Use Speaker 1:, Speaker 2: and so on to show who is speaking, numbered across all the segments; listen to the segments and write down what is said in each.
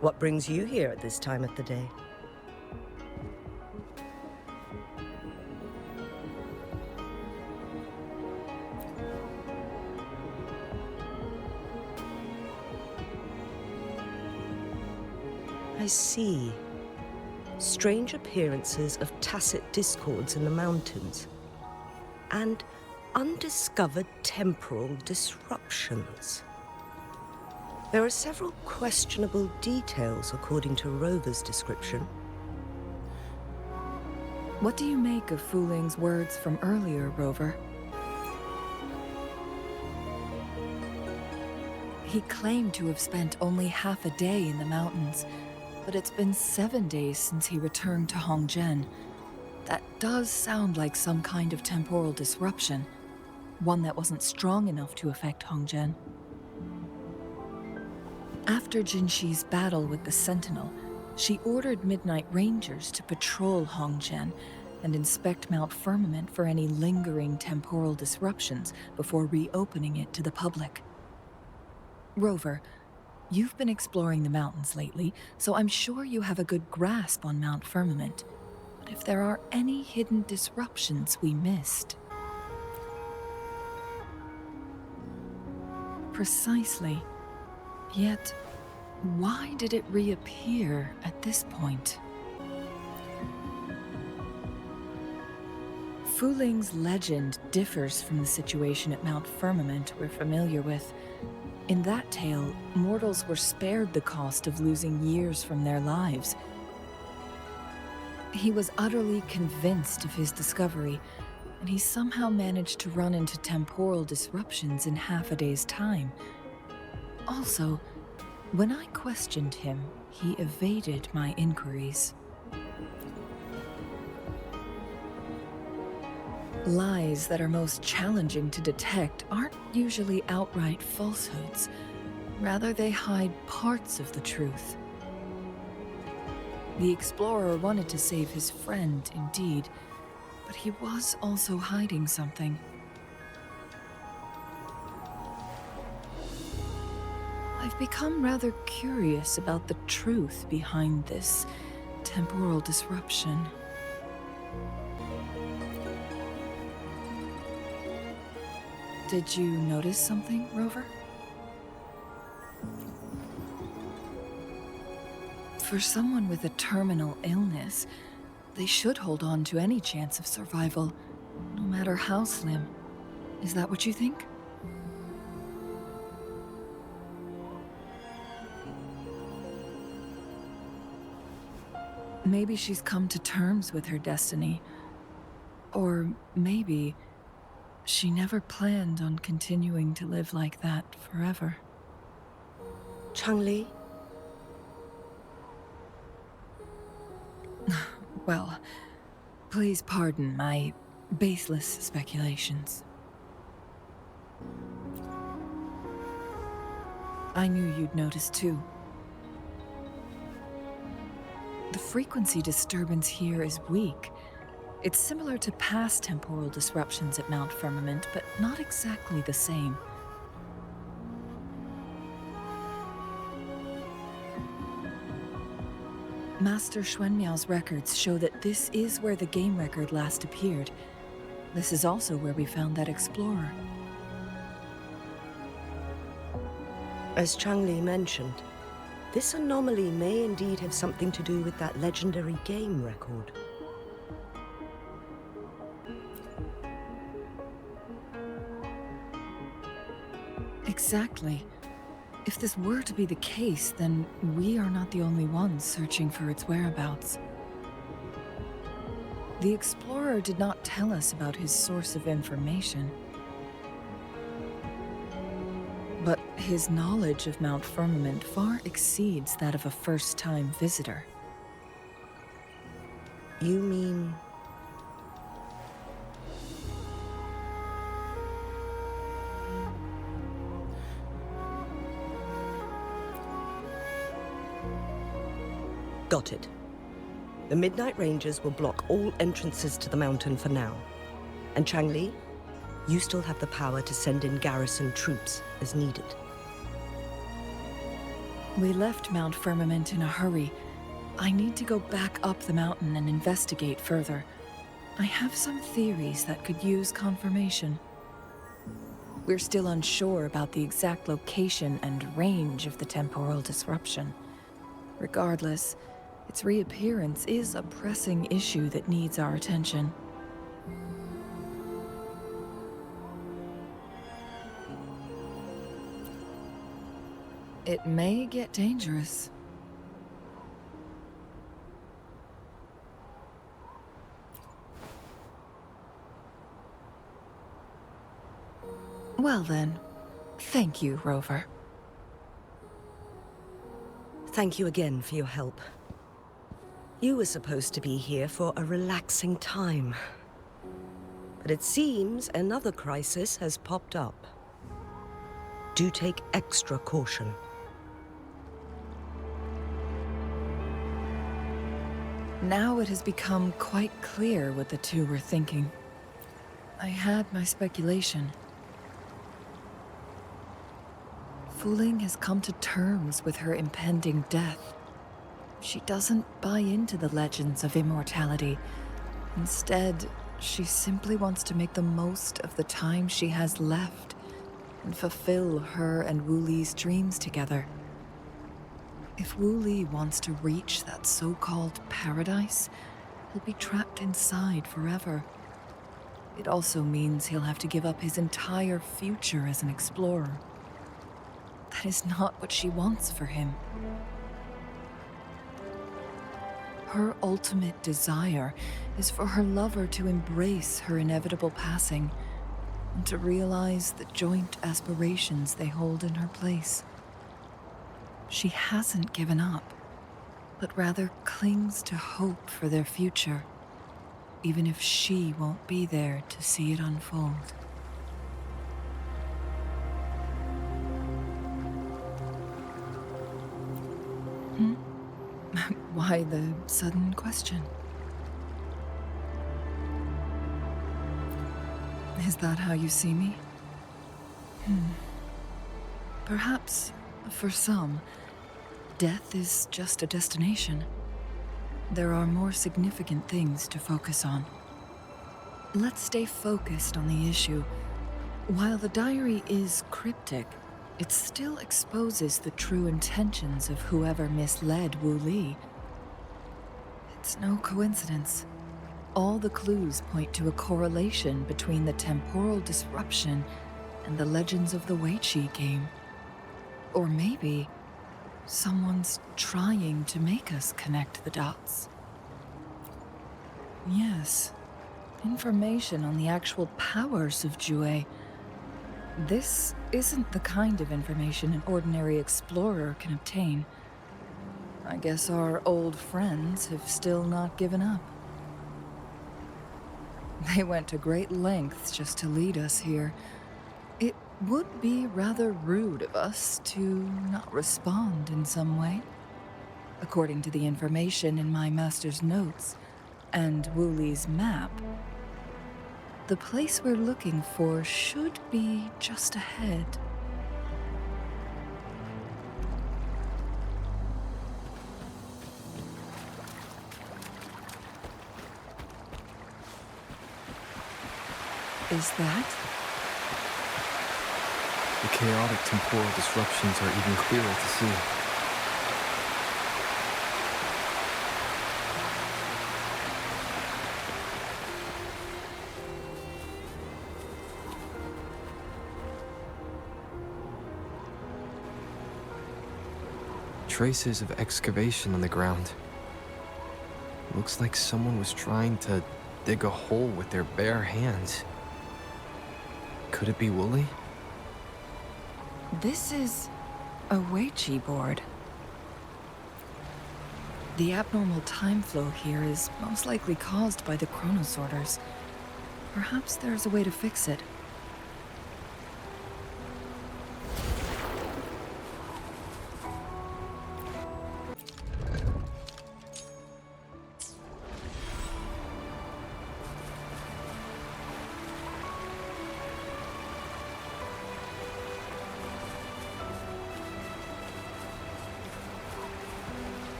Speaker 1: What brings you here at this time of the day? I see. Strange appearances of tacit discords in the mountains, and undiscovered temporal disruptions. There are several questionable details according to Rover's description.
Speaker 2: What do you make of Fuling's words from earlier, Rover? He claimed to have spent only half a day in the mountains, but it's been 7 days since he returned to Hongzhen. That does sound like some kind of temporal disruption, one that wasn't strong enough to affect Hongzhen. After Jinxi's battle with the Sentinel, she ordered Midnight Rangers to patrol Hongzhen and inspect Mount Firmament for any lingering temporal disruptions before reopening it to the public. Rover, you've been exploring the mountains lately, so I'm sure you have a good grasp on Mount Firmament. But if there are any hidden disruptions we missed... Precisely. Yet, why did it reappear at this point? Fuling's legend differs from the situation at Mount Firmament we're familiar with. In that tale, mortals were spared the cost of losing years from their lives. He was utterly convinced of his discovery, and he somehow managed to run into temporal disruptions in half a day's time. Also, when I questioned him, he evaded my inquiries. Lies that are most challenging to detect aren't usually outright falsehoods. Rather, they hide parts of the truth. The explorer wanted to save his friend, indeed, but he was also hiding something. I've become rather curious about the truth behind this temporal disruption. Did you notice something, Rover? For someone with a terminal illness, they should hold on to any chance of survival, no matter how slim. Is that what you think? Maybe she's come to terms with her destiny. Or maybe she never planned on continuing to live like that forever.
Speaker 1: Changli?
Speaker 2: Well, please pardon my baseless speculations. I knew you'd notice too. The frequency disturbance here is weak. It's similar to past temporal disruptions at Mount Firmament, but not exactly the same. Master Xuanmiao's records show that this is where the game record last appeared. This is also where we found that explorer.
Speaker 1: As Changli mentioned, this anomaly may indeed have something to do with that legendary game record.
Speaker 2: Exactly. If this were to be the case, then we are not the only ones searching for its whereabouts. The explorer did not tell us about his source of information. But his knowledge of Mount Firmament far exceeds that of a first-time visitor.
Speaker 1: You mean... Got it. The Midnight Rangers will block all entrances to the mountain for now. And Changli, you still have the power to send in garrison troops as needed.
Speaker 2: We left Mount Firmament in a hurry. I need to go back up the mountain and investigate further. I have some theories that could use confirmation. We're still unsure about the exact location and range of the temporal disruption. Regardless, its reappearance is a pressing issue that needs our attention. It may get dangerous. Well then, thank you, Rover.
Speaker 1: Thank you again for your help. You were supposed to be here for a relaxing time. But it seems another crisis has popped up. Do take extra caution.
Speaker 2: Now it has become quite clear what the two were thinking. I had my speculation. Wuthering has come to terms with her impending death. She doesn't buy into the legends of immortality. Instead, she simply wants to make the most of the time she has left and fulfill her and Wu Li's dreams together. If Wu Li wants to reach that so-called paradise, he'll be trapped inside forever. It also means he'll have to give up his entire future as an explorer. That is not what she wants for him. Her ultimate desire is for her lover to embrace her inevitable passing and to realize the joint aspirations they hold in her place. She hasn't given up, but rather clings to hope for their future, even if she won't be there to see it unfold. Why the sudden question? Is that how you see me? Perhaps, for some, death is just a destination. There are more significant things to focus on. Let's stay focused on the issue. While the diary is cryptic, it still exposes the true intentions of whoever misled Wu Li. It's no coincidence. All the clues point to a correlation between the temporal disruption and the legends of the Weiqi game. Or maybe someone's trying to make us connect the dots. Yes, information on the actual powers of Jue. This isn't the kind of information an ordinary explorer can obtain. I guess our old friends have still not given up. They went to great lengths just to lead us here. It would be rather rude of us to not respond in some way. According to the information in my master's notes and Wu Li's map, the place we're looking for should be just ahead. Is that?
Speaker 3: The chaotic temporal disruptions are even clearer to see. Traces of excavation on the ground. Looks like someone was trying to dig a hole with their bare hands. Could it be Wu Li?
Speaker 2: This is a Weiqi board. The abnormal time flow here is most likely caused by the chronosorters. Perhaps there's a way to fix it.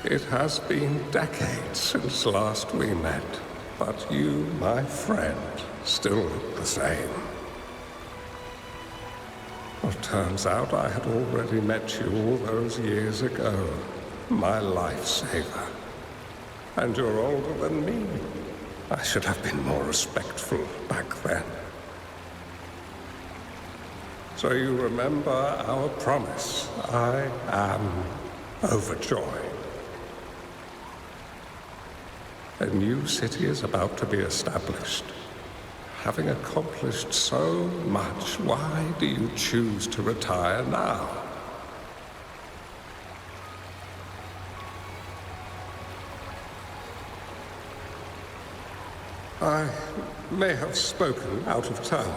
Speaker 4: It has been decades since last we met, but you, my friend, still look the same. Well, turns out I had already met you all those years ago, my lifesaver. And you're older than me. I should have been more respectful back then. So you remember our promise. I am overjoyed. A new city is about to be established. Having accomplished so much, why do you choose to retire now? I may have spoken out of turn.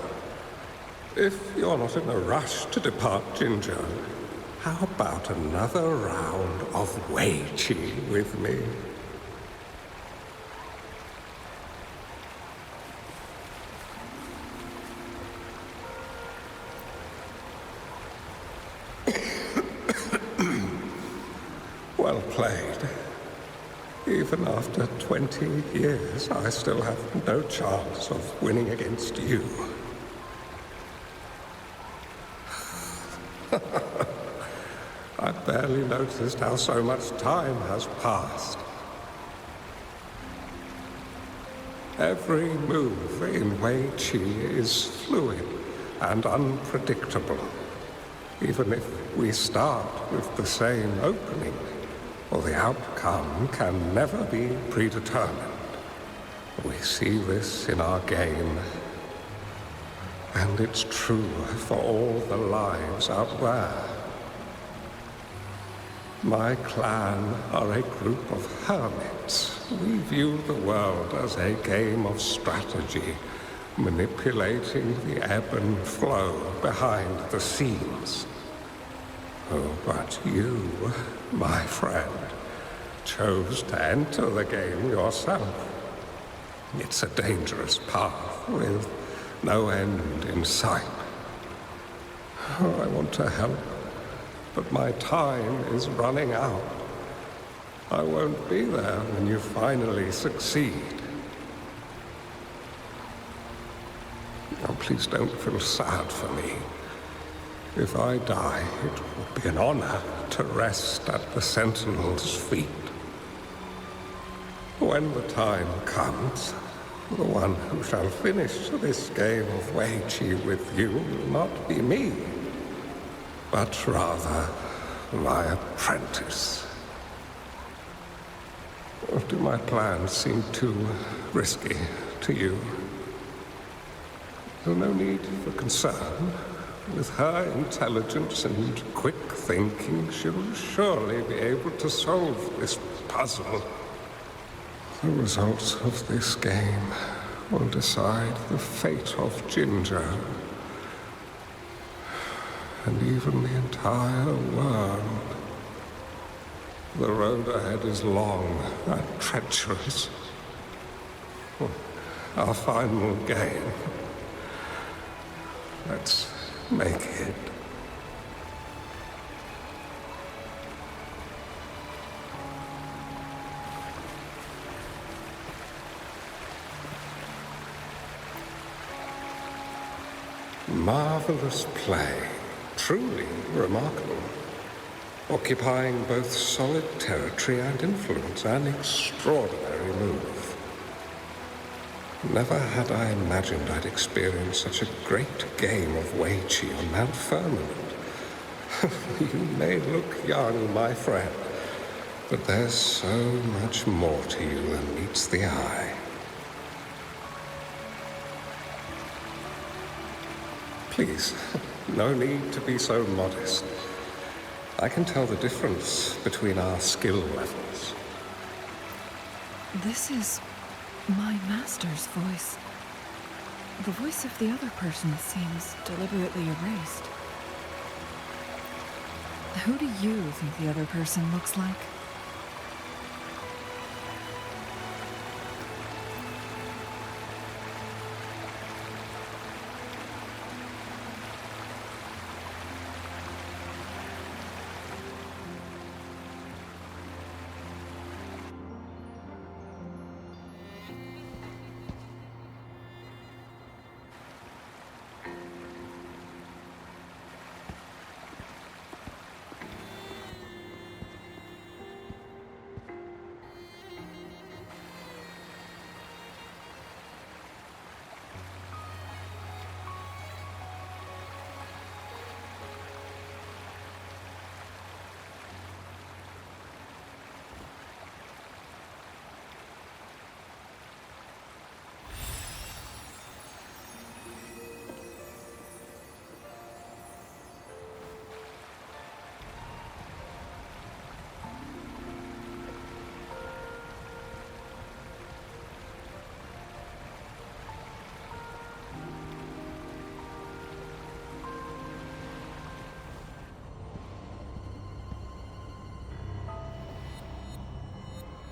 Speaker 4: If you're not in a rush to depart Jinzhou, how about another round of Wei Qi with me? Well played. Even after 20 years, I still have no chance of winning against you. I barely noticed how so much time has passed. Every move in Wei Qi is fluid and unpredictable. Even if we start with the same opening, well, the outcome can never be predetermined. We see this in our game. And it's true for all the lives out there. My clan are a group of hermits. We view the world as a game of strategy, manipulating the ebb and flow behind the scenes. Oh, but you, my friend, chose to enter the game yourself. It's a dangerous path with no end in sight. Oh, I want to help, but my time is running out. I won't be there when you finally succeed. Oh, please don't feel sad for me. If I die, it would be an honor to rest at the Sentinel's feet. When the time comes, the one who shall finish this game of Wei Qi with you will not be me, but rather my apprentice. Or do my plans seem too risky to you? There's no need for concern. With her intelligence and quick thinking, she'll surely be able to solve this puzzle. The results of this game will decide the fate of Jinzhou, and even the entire world. The road ahead is long and treacherous. Our final game. Let's make it. Marvelous play. Truly remarkable. Occupying both solid territory and influence, an extraordinary move. Never had I imagined I'd experience such a great game of Wei Qi on Mount Firmament. You may look young, my friend, but there's so much more to you than meets the eye. Please, no need to be so modest. I can tell the difference between our skill levels.
Speaker 2: This is my master's voice. The voice of the other person seems deliberately erased. Who do you think the other person looks like?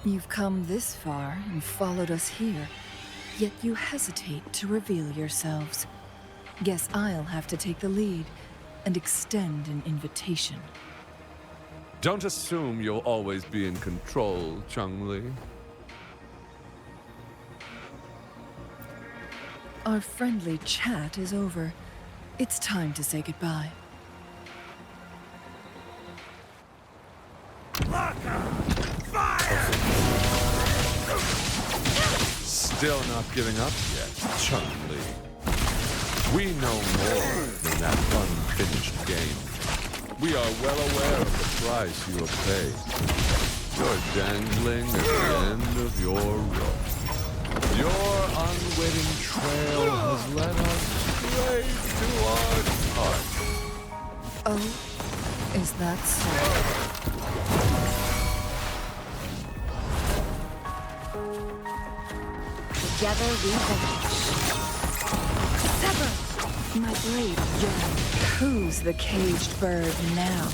Speaker 2: You've come this far and followed us here, yet you hesitate to reveal yourselves. Guess I'll have to take the lead and extend an invitation.
Speaker 5: Don't assume you'll always be in control, Changli.
Speaker 2: Our friendly chat is over. It's time to say goodbye.
Speaker 5: Still not giving up yet, Changli. We know more than that unfinished game. We are well aware of the price you have paid. You're dangling at the end of your rope. Your unwitting trail has led us straight to our target.
Speaker 2: Oh, is that so?
Speaker 6: Together we vanish.
Speaker 2: Sever! My blade yearns. Who's the caged bird now?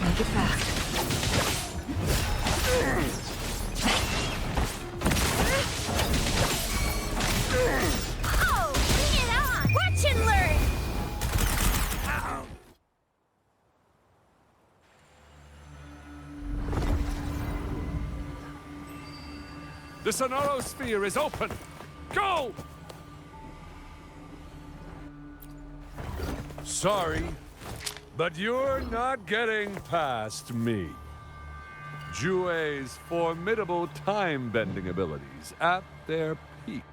Speaker 2: Make it fast.
Speaker 6: Oh, bring it on! Watch and learn!
Speaker 5: The Sonoro Sphere is open! Go! Sorry, but you're not getting past me. Jue's formidable time-bending abilities at their peak.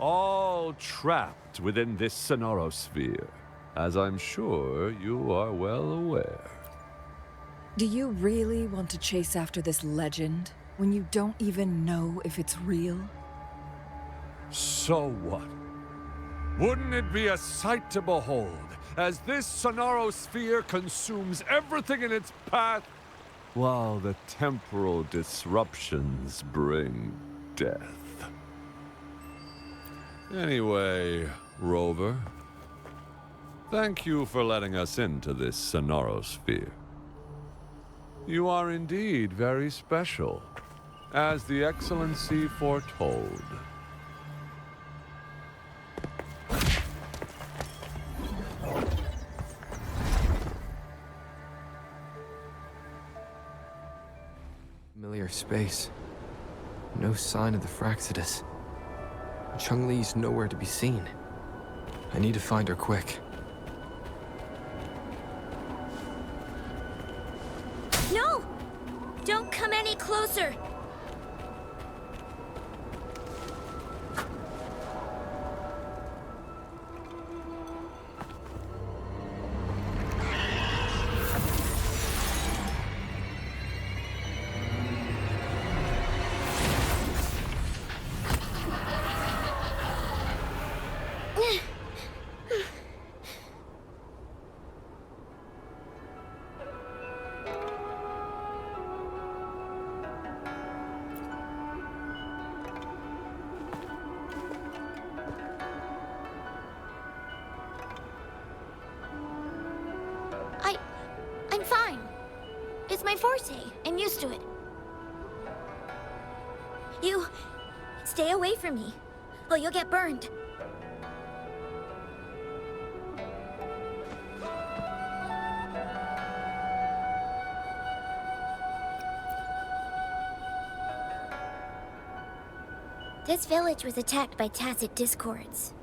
Speaker 5: All trapped within this Sonoro Sphere, as I'm sure you are well aware.
Speaker 2: Do you really want to chase after this legend when you don't even know if it's real?
Speaker 5: So what? Wouldn't it be a sight to behold as this Sonoro Sphere consumes everything in its path, while the temporal disruptions bring death? Anyway, Rover, thank you for letting us into this Sonoro Sphere. You are indeed very special, as the Excellency foretold.
Speaker 3: Familiar space. No sign of the Fraxidus. Chungli's nowhere to be seen. I need to find her quick.
Speaker 6: No! Don't come any closer! I'm fine. It's my forte. I'm used to it. You... stay away from me. Oh, you'll get burned. This village was attacked by tacit discords.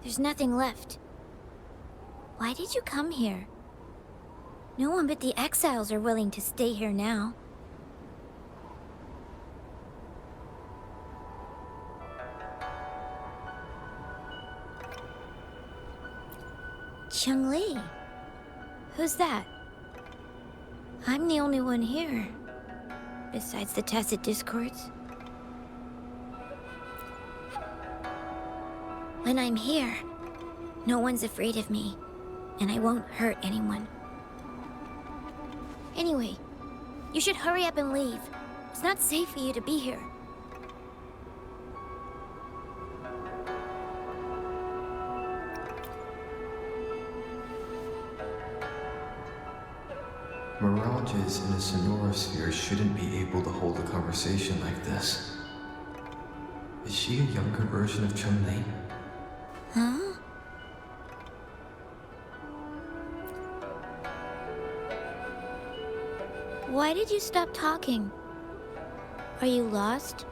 Speaker 6: There's nothing left. Why did you come here? No one but the exiles are willing to stay here now. Changli? Who's that? I'm the only one here, besides the tacit discords. When I'm here, no one's afraid of me, and I won't hurt anyone. Anyway, you should hurry up and leave. It's not safe for you to be here.
Speaker 3: Mirages in a sonorosphere shouldn't be able to hold a conversation like this. Is she a younger version of Changli?
Speaker 6: Huh? Why did you stop talking? Are you lost?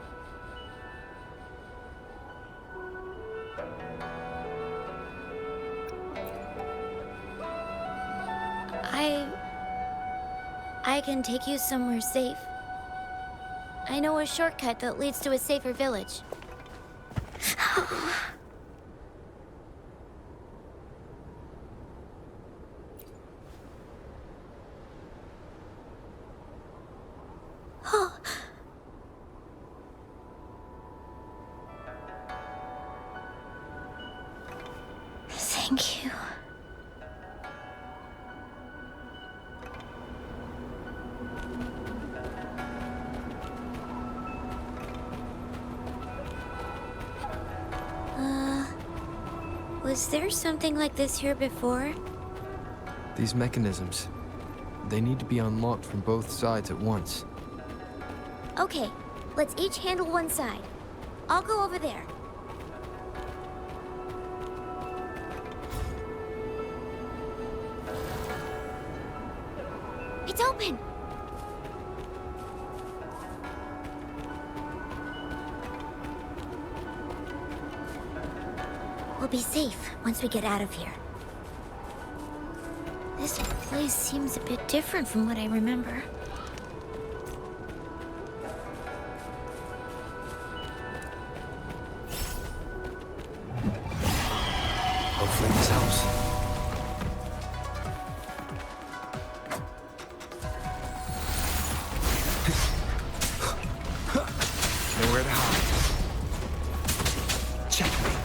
Speaker 6: I can take you somewhere safe. I know a shortcut that leads to a safer village. Oh. Thank you. Was there something like this here before?
Speaker 3: These mechanisms, they need to be unlocked from both sides at once.
Speaker 6: Okay, let's each handle one side. I'll go over there. It's open! We'll be safe once we get out of here. This place seems a bit different from what I remember.
Speaker 3: Hopefully this helps. Nowhere to hide. Checkmate.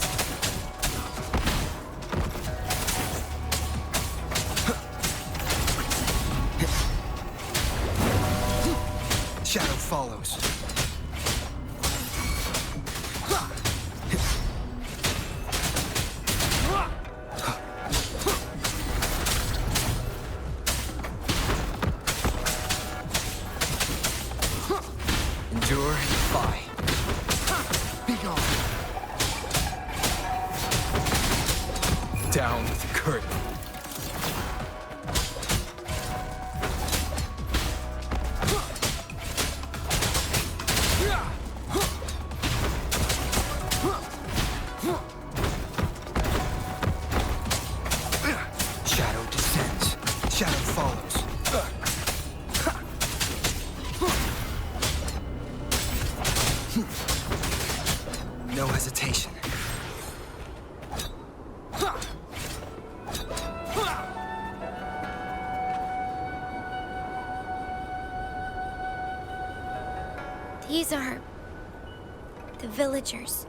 Speaker 3: Shadow follows. Endure and defy. Be gone. Down with the curtain. Shadow descends. Shadow follows. No hesitation.
Speaker 6: These are the villagers,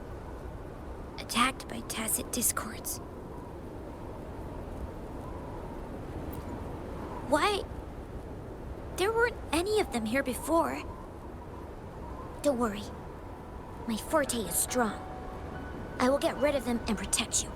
Speaker 6: attacked by tacit discords. Why? There weren't any of them here before. Don't worry. My forte is strong. I will get rid of them and protect you.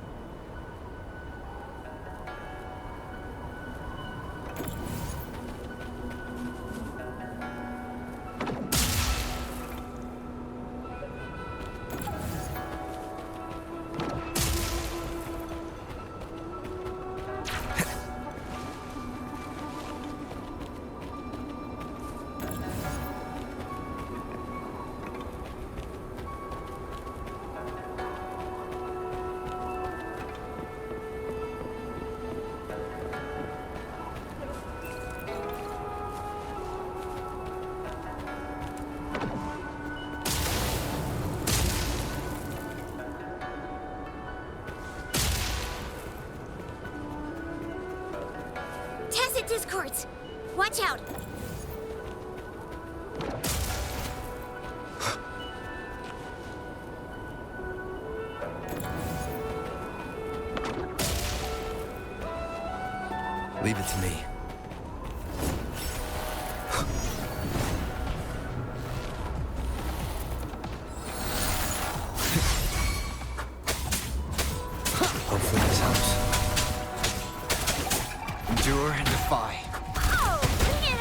Speaker 6: Tacit discords! Watch out!
Speaker 3: Leave it to me. Hopefully this helps. Endure and defy.
Speaker 6: Oh, bring it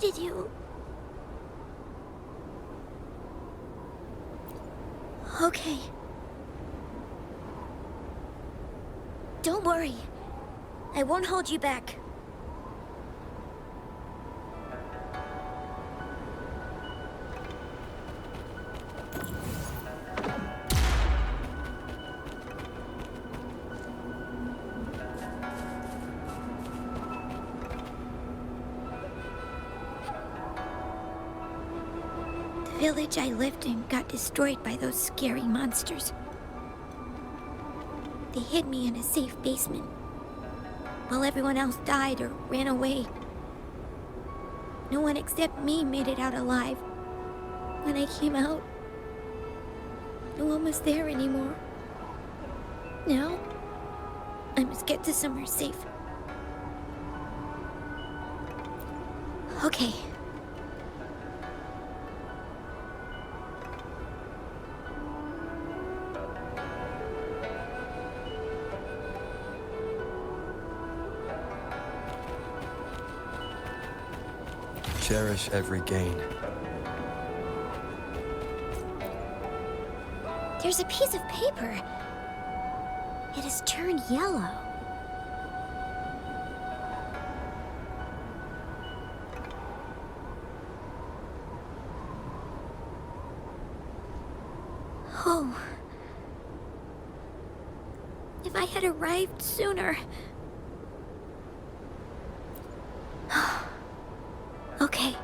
Speaker 6: needed you. Okay. Don't worry. I won't hold you back. The village I lived in got destroyed by those scary monsters. They hid me in a safe basement, while everyone else died or ran away. No one except me made it out alive. When I came out, no one was there anymore. Now, I must get to somewhere safe. Okay.
Speaker 3: Cherish every gain.
Speaker 6: There's a piece of paper. It has turned yellow. Oh. If I had arrived sooner. Okay.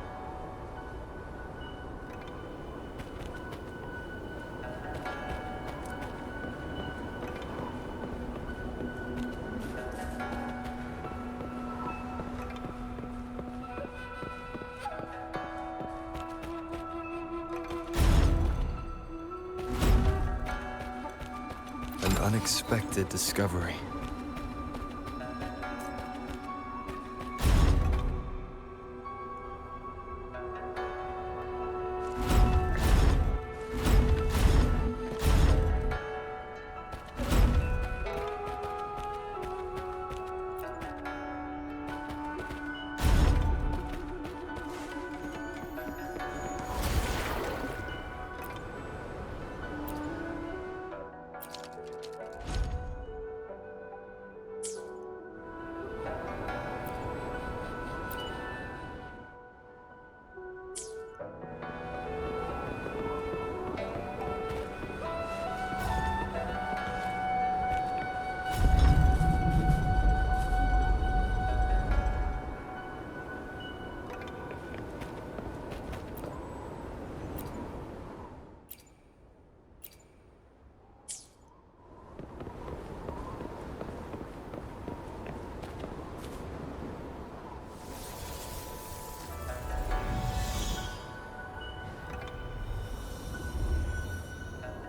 Speaker 3: An unexpected discovery.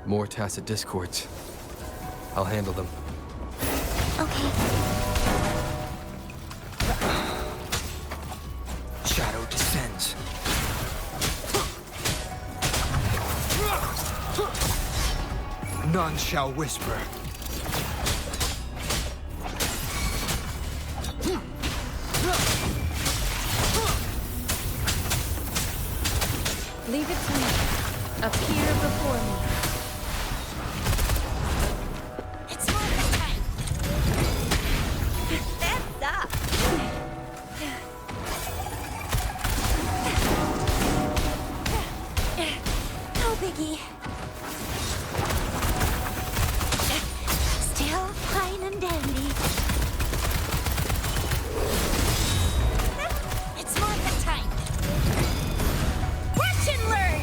Speaker 3: More tacit discords. I'll handle them.
Speaker 6: Okay.
Speaker 3: Shadow descends. None shall whisper.
Speaker 7: Leave it to me. Appear before me.
Speaker 6: Still fine and dandy. It's more than time. Watch and learn!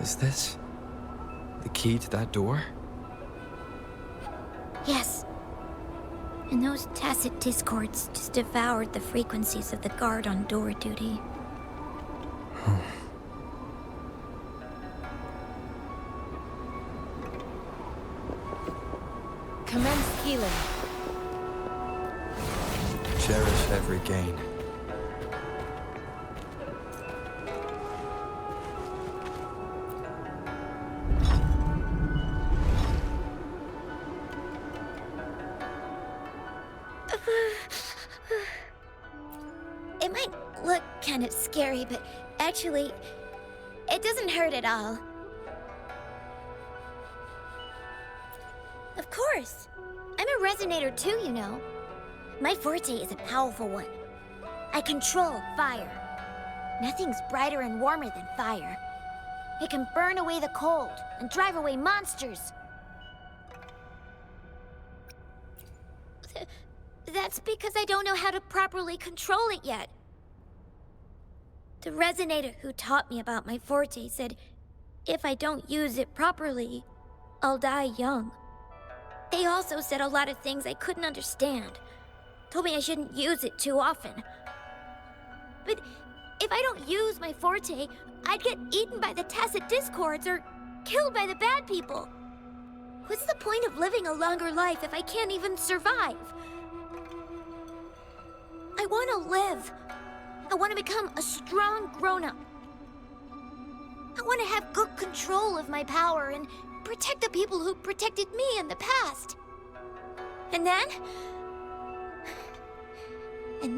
Speaker 3: Is this the key to that door?
Speaker 6: Yes. And those tacit discords just devoured the frequencies of the guard on door duty.
Speaker 7: Commence healing.
Speaker 3: Cherish every gain.
Speaker 6: kind of scary, but actually, it doesn't hurt at all. Of course. I'm a resonator too, you know. My forte is a powerful one. I control fire. Nothing's brighter and warmer than fire. It can burn away the cold and drive away monsters. That's because I don't know how to properly control it yet. The resonator who taught me about my forte said if I don't use it properly, I'll die young. They also said a lot of things I couldn't understand. Told me I shouldn't use it too often. But if I don't use my forte, I'd get eaten by the tacit discords or killed by the bad people. What's the point of living a longer life if I can't even survive? I want to live. I want to become a strong grown-up. I want to have good control of my power and protect the people who protected me in the past. And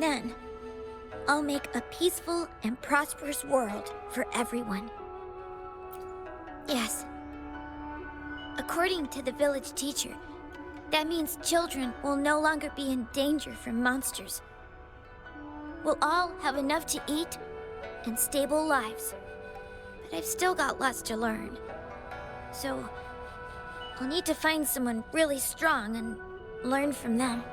Speaker 6: then, I'll make a peaceful and prosperous world for everyone. Yes. According to the village teacher, that means children will no longer be in danger from monsters. We'll all have enough to eat and stable lives. But I've still got lots to learn. So, I'll need to find someone really strong and learn from them.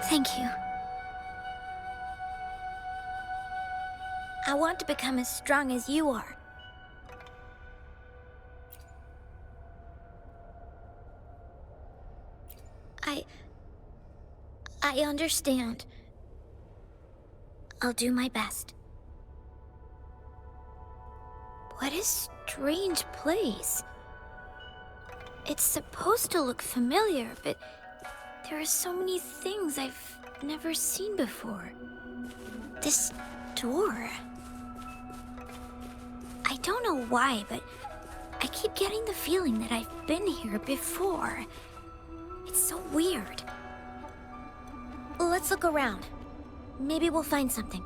Speaker 6: Thank you. I want to become as strong as you are. I understand. I'll do my best. What a strange place. It's supposed to look familiar, but there are so many things I've never seen before. This door. I don't know why, but I keep getting the feeling that I've been here before. It's so weird. Let's look around. Maybe we'll find something.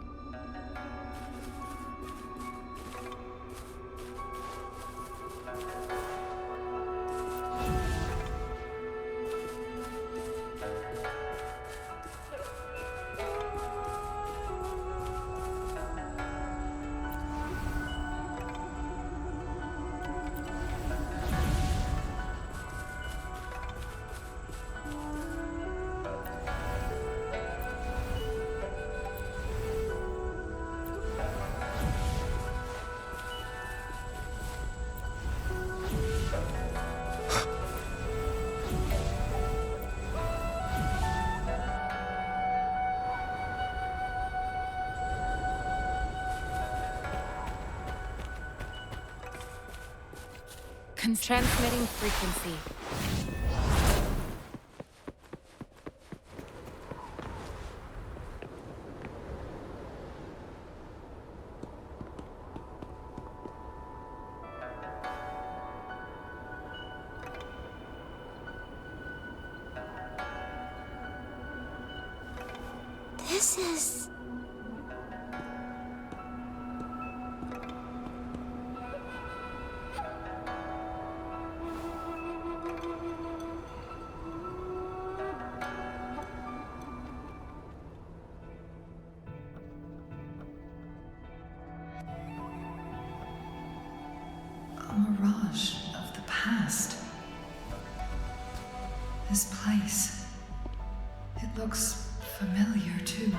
Speaker 7: Transmitting frequency.
Speaker 6: This is...
Speaker 2: A mirage of the past. This place. It looks familiar too.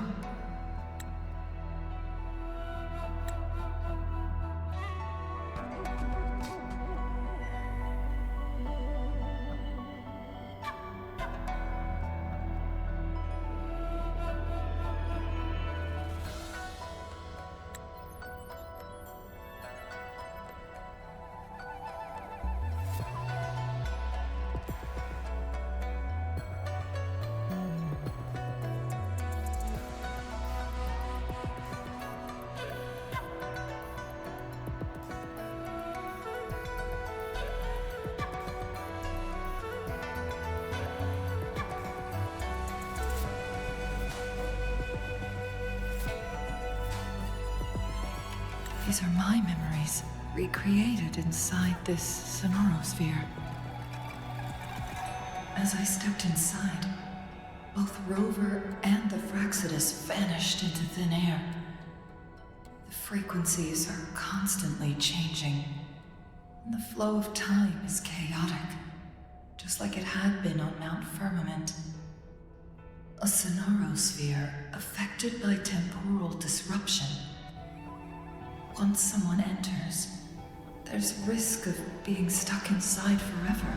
Speaker 2: These are my memories, recreated inside this sonorosphere. As I stepped inside, both Rover and the Fraxidus vanished into thin air. The frequencies are constantly changing, and the flow of time is chaotic, just like it had been on Mount Firmament. A sonorosphere affected by temporal disruption. Once someone enters, there's risk of being stuck inside forever.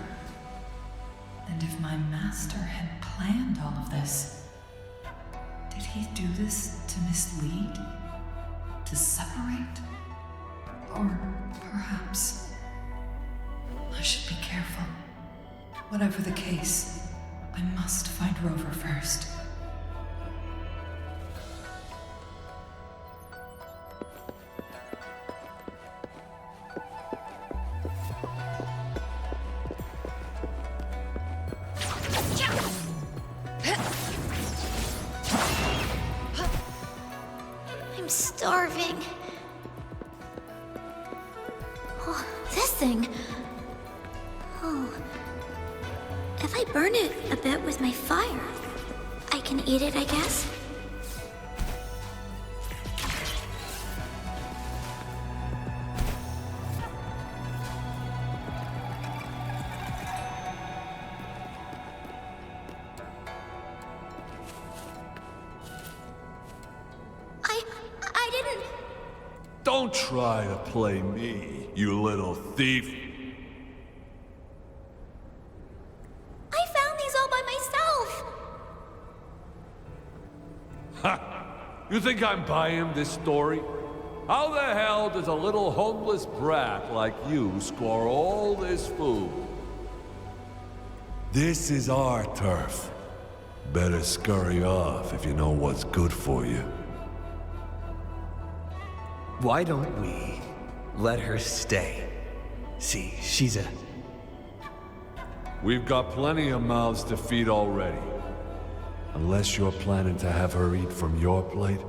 Speaker 2: And if my master had planned all of this, did he do this to mislead? To separate? Or perhaps I should be careful. Whatever the case, I must find Rover first.
Speaker 6: I'm starving. Oh, this thing. Oh. If I burn it a bit with my fire, I can eat it, I guess. I didn't...
Speaker 5: Don't try to play me, you little thief.
Speaker 6: I found these all by myself!
Speaker 5: Ha! You think I'm buying this story? How the hell does a little homeless brat like you score all this food? This is our turf. Better scurry off if you know what's good for you.
Speaker 8: Why don't we let her stay? See, she's a...
Speaker 5: We've got plenty of mouths to feed already. Unless you're planning to have her eat from your plate.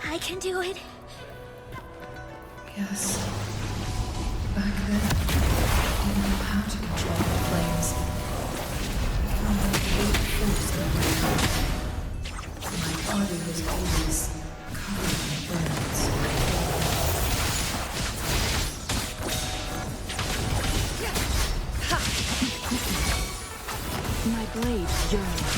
Speaker 6: I can do it.
Speaker 2: Yes. Back then, I didn't know how to control the flames. I only ate first in my house. My body was always covered in burns.
Speaker 7: My blade yearns.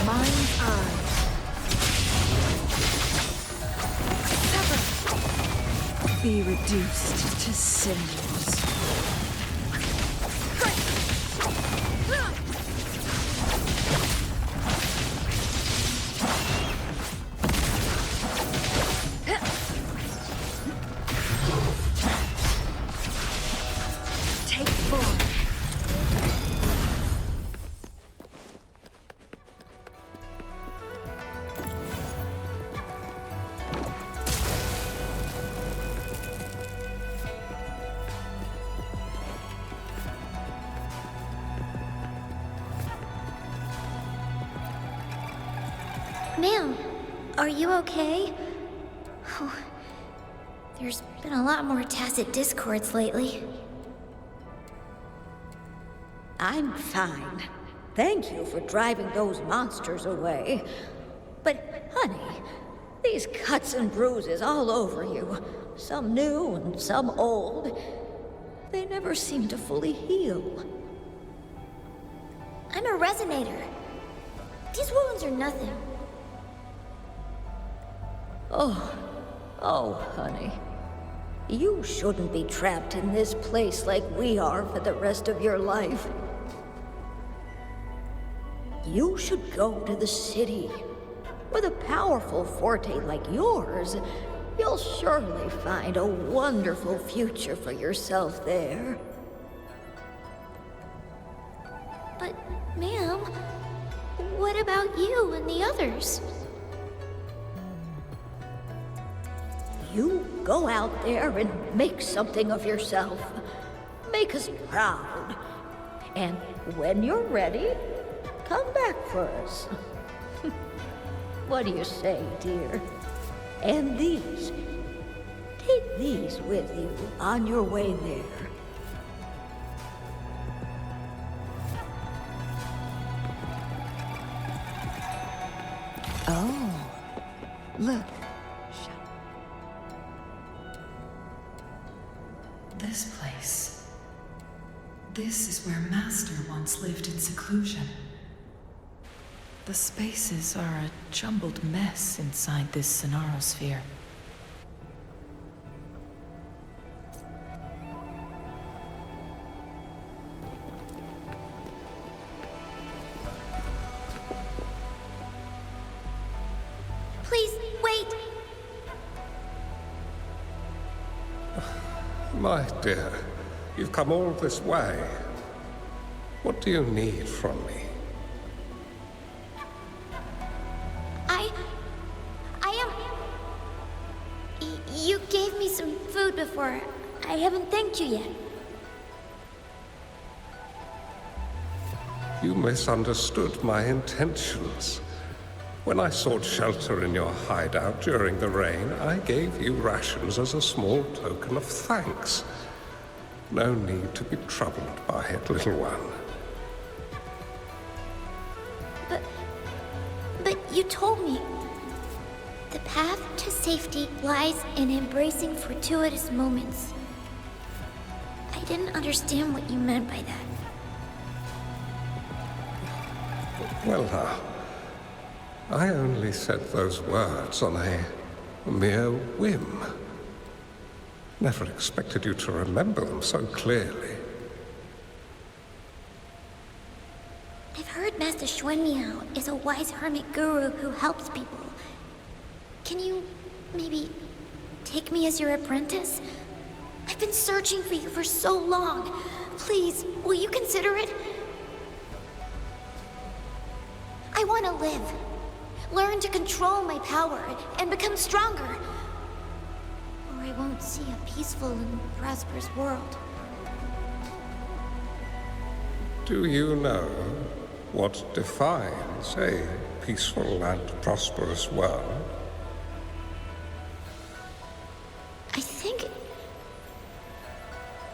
Speaker 7: Mind's eye. Sever. Be reduced to cinders. Take form.
Speaker 6: Ma'am, are you okay? Oh, there's been a lot more tacit discords lately.
Speaker 9: I'm fine. Thank you for driving those monsters away. But, honey, these cuts and bruises all over you, some new and some old, they never seem to fully heal.
Speaker 6: I'm a resonator. These wounds are nothing.
Speaker 9: Oh, honey. You shouldn't be trapped in this place like we are for the rest of your life. You should go to the city. With a powerful forte like yours, you'll surely find a wonderful future for yourself there.
Speaker 6: But, ma'am, what about you and the others?
Speaker 9: You go out there and make something of yourself. Make us proud. And when you're ready, come back for us. What do you say, dear? And these. Take these with you on your way there.
Speaker 7: Oh, look.
Speaker 2: This place. This is where Master once lived in seclusion. The spaces are a jumbled mess inside this Sonarosphere.
Speaker 6: Please, wait!
Speaker 4: My dear, you've come all this way. What do you need from me?
Speaker 6: You gave me some food before. I haven't thanked you yet.
Speaker 4: You misunderstood my intentions. When I sought shelter in your hideout during the rain, I gave you rations as a small token of thanks. No need to be troubled by it, little one.
Speaker 6: But you told me the path to safety lies in embracing fortuitous moments. I didn't understand what you meant by that.
Speaker 4: Well now, I only said those words on a mere whim. Never expected you to remember them so clearly.
Speaker 6: I've heard Master Xuanmiao is a wise hermit guru who helps people. Can you maybe take me as your apprentice? I've been searching for you for so long. Please, will you consider it? I want to live. Learn to control my power and become stronger. Or I won't see a peaceful and prosperous world.
Speaker 4: Do you know what defines a peaceful and prosperous world?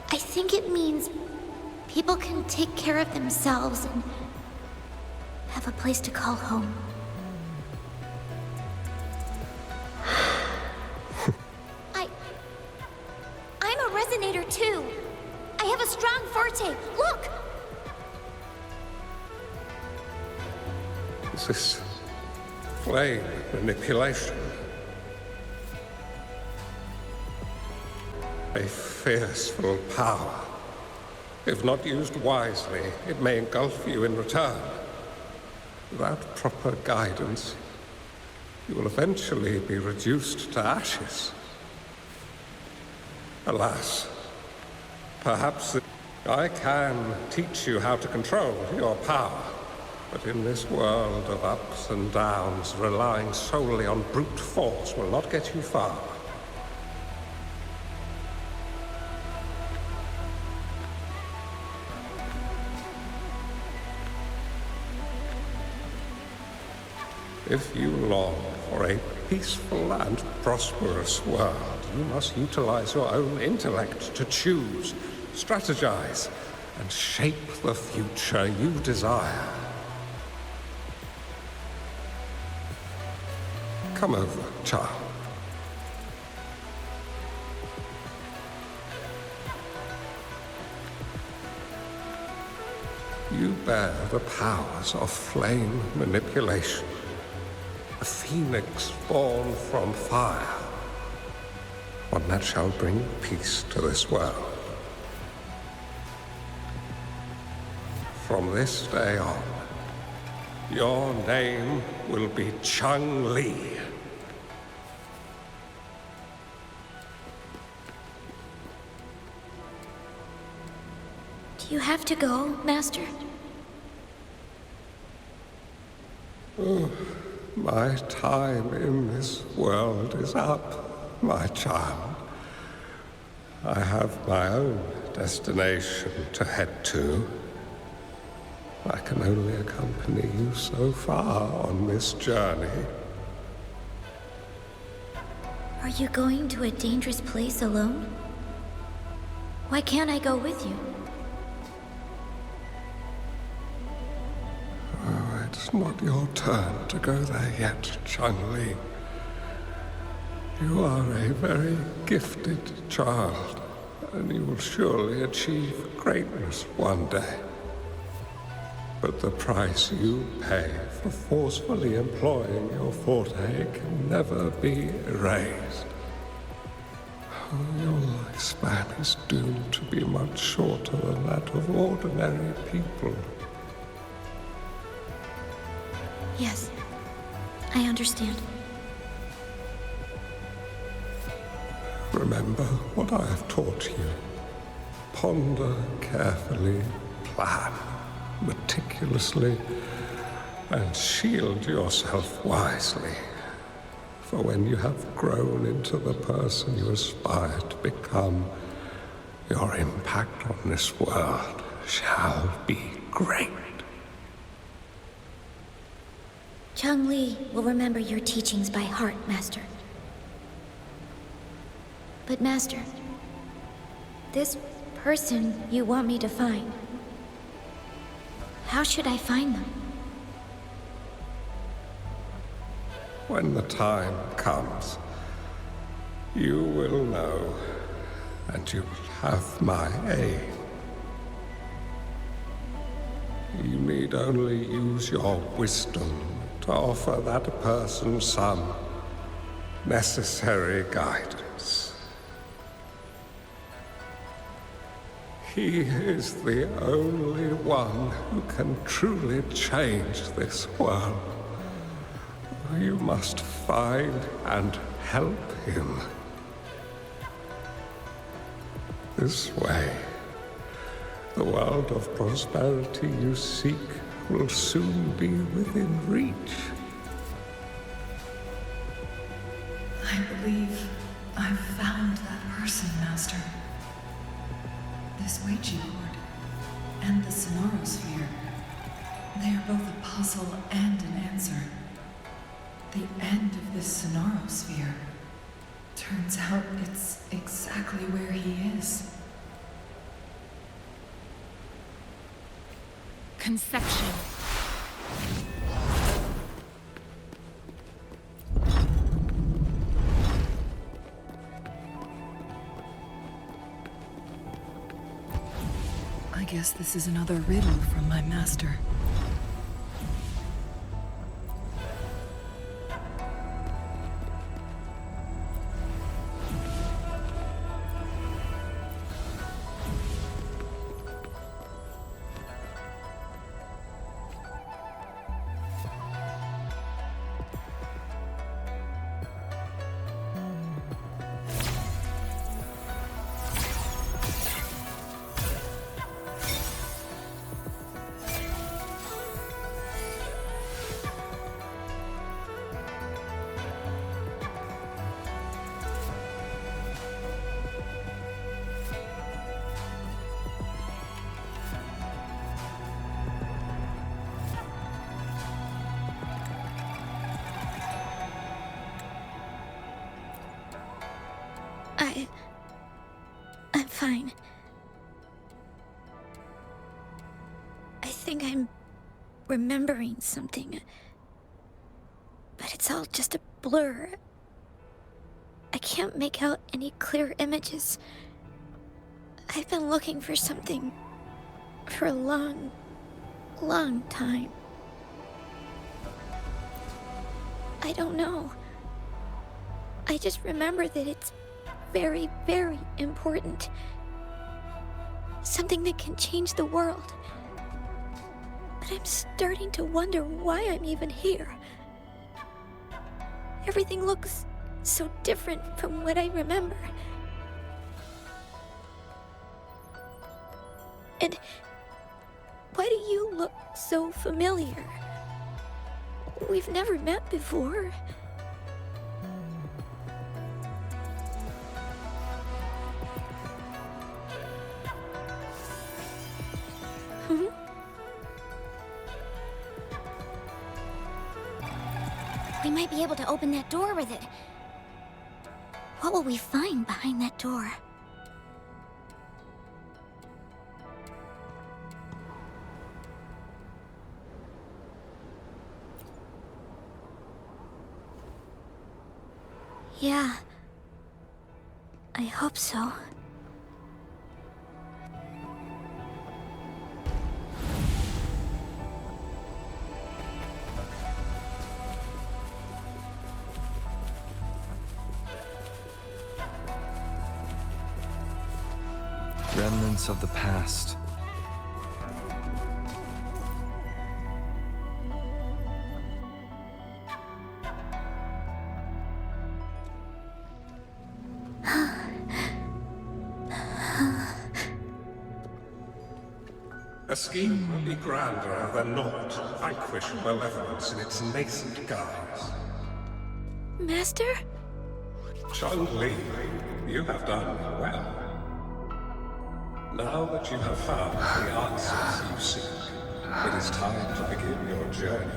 Speaker 6: I think it means people can take care of themselves and have a place to call home. I'm a resonator too. I have a strong forte. Look!
Speaker 4: Is this flame manipulation? A fearful power. If not used wisely, it may engulf you in return. Without proper guidance, you will eventually be reduced to ashes. Alas, perhaps I can teach you how to control your power. But in this world of ups and downs, relying solely on brute force will not get you far. If you long for a peaceful and prosperous world, you must utilize your own intellect to choose, strategize, and shape the future you desire. Come over, child. You bear the powers of flame manipulation. A phoenix born from fire. One that shall bring peace to this world. From this day on, your name will be Changli.
Speaker 6: Do you have to go, Master?
Speaker 4: My time in this world is up, my child. I have my own destination to head to. I can only accompany you so far on this journey.
Speaker 6: Are you going to a dangerous place alone? Why can't I go with you?
Speaker 4: Oh, it's not your turn to go there yet, Changli. You are a very gifted child, and you will surely achieve greatness one day. But the price you pay for forcefully employing your forte can never be erased. Your lifespan is doomed to be much shorter than that of ordinary people.
Speaker 6: Yes, I understand.
Speaker 4: Remember what I have taught you. Ponder carefully, plan meticulously, and shield yourself wisely. For when you have grown into the person you aspire to become, your impact on this world shall be great.
Speaker 6: Changli will remember your teachings by heart, Master. But Master, this person you want me to find, how should I find them?
Speaker 4: When the time comes, you will know, and you will have my aid. You need only use your wisdom to offer that person some necessary guidance. He is the only one who can truly change this world. You must find and help him. This way, the world of prosperity you seek will soon be within reach.
Speaker 2: I believe I've found that person, Master. This Ouija board and the Sonorosphere, they are both a puzzle and an answer. The end of this Sonorosphere. Turns out it's exactly where he is.
Speaker 10: Conception.
Speaker 2: I guess this is another riddle from my master.
Speaker 6: I'm fine. I think I'm remembering something. But it's all just a blur. I can't make out any clear images. I've been looking for something for a long, long time. I don't know. I just remember that it's very, very important. Something that can change the world. But I'm starting to wonder why I'm even here. Everything looks so different from what I remember. And why do you look so familiar? We've never met before. We might be able to open that door with it. What will we find behind that door? Yeah. I hope so.
Speaker 3: Remnants of the past.
Speaker 4: A scheme would be grander than naught to vanquish malevolence in its nascent guise.
Speaker 6: Master?
Speaker 4: Changli, you have done well. Now that you have found the answers you seek, it is time to begin your journey.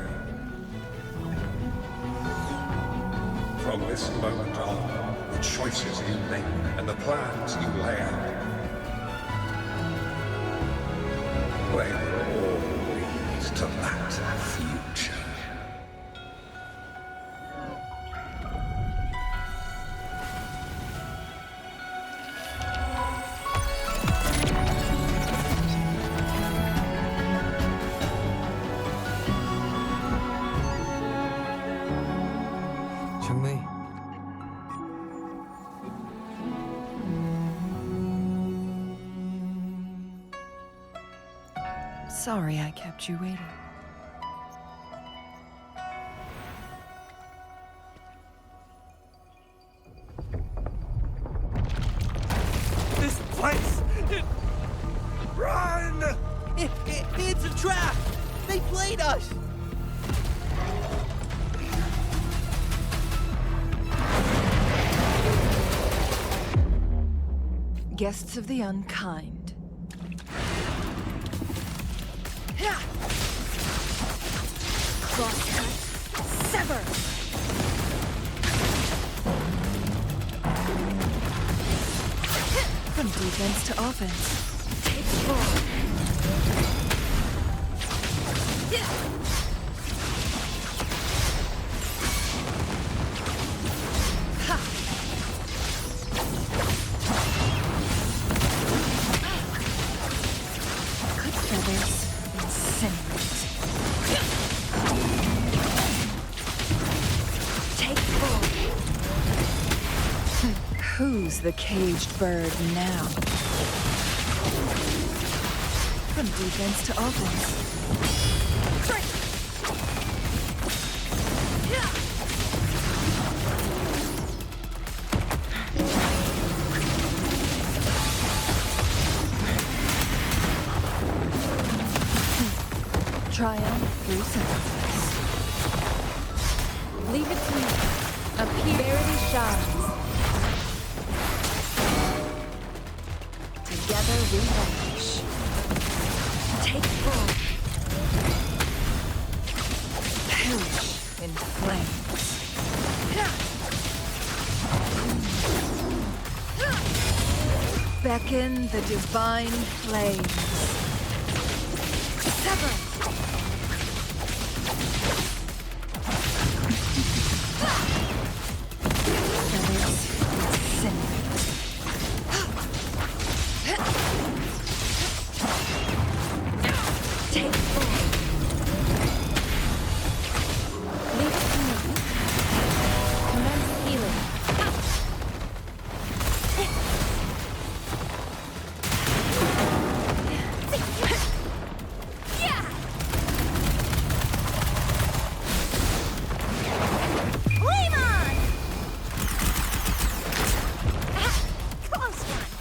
Speaker 4: From this moment on, the choices you make and the plans you lay out, they will all lead to that future.
Speaker 3: Changli.
Speaker 2: Sorry I kept you waiting.
Speaker 8: This place! Run! It's a trap! They played us!
Speaker 2: Guests of the unkind.
Speaker 9: Crosscut. Sever!
Speaker 2: From defense to offense.
Speaker 9: Take full.
Speaker 2: Cut feathers, incinerate.
Speaker 9: Take full.
Speaker 2: Who's the caged bird now? From defense to offense. Triumph through sacrifice.
Speaker 10: Leave it to me. Appear. Verity shines. Together we vanquish.
Speaker 9: Take full.
Speaker 2: Perish in flames. Beckon the divine flames.
Speaker 9: Sever!
Speaker 2: Feathers incinerate.
Speaker 9: Take full.
Speaker 10: Leave it to me. Commence healing.